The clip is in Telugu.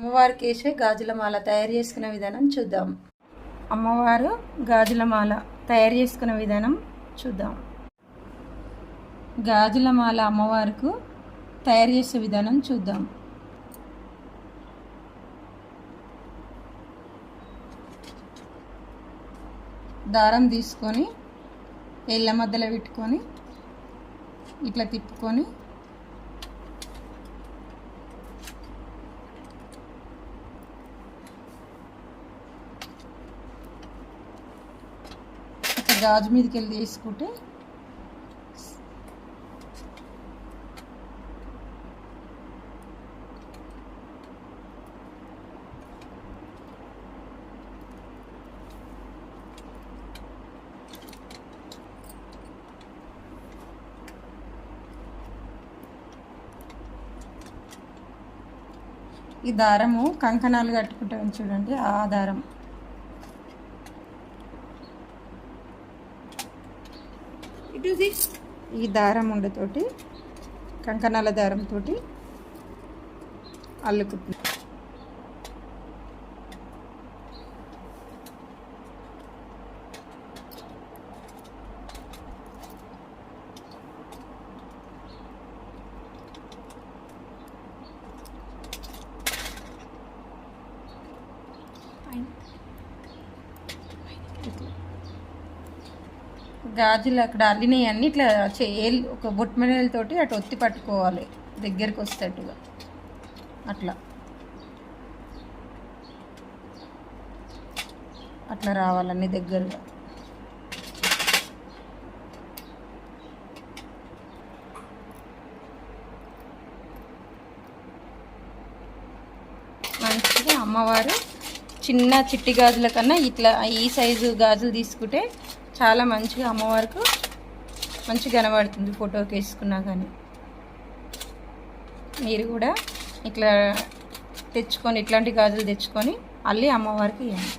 అమ్మవారికి వేసే గాజుల మాల తయారు చేసుకునే విధానం చూద్దాం. అమ్మవారు గాజుల మాల తయారు చేసుకునే విధానం చూద్దాం. గాజుల మాల అమ్మవారికి తయారు చేసే విధానం చూద్దాం. దారం తీసుకొని ఏళ్ళ మధ్యలో పెట్టుకొని ఇట్లా తిప్పుకొని గాజు మీదకి వెళ్ళి తీసుకుంటే ఈ దారము కంకణాలు కట్టుకుంటాం చూడండి, ఆ దారం. ఈ దారం ఉండతోటి కంకణాల దారంతో అల్లుకుంటున్నాం. గాజులు అక్కడ అల్లినవి అన్నీ ఇట్లా ఒక బొట్మెనలతోటి అటు ఒత్తి పట్టుకోవాలి, దగ్గరికి వస్తేట్టుగా అట్లా రావాలన్నీ దగ్గరగా. మంచిగా అమ్మవారు చిన్న చిట్టి గాజుల కన్నా ఇట్లా ఈ సైజు గాజులు తీసుకుంటే చాలా మంచిగా అమ్మవారికి మంచిగా కనబడుతుంది ఫోటోకి వేసుకున్నా. కానీ మీరు కూడా ఇట్లా తెచ్చుకొని ఇట్లాంటి గాజులు తెచ్చుకొని అల్లి అమ్మవారికి ఇవ్వండి.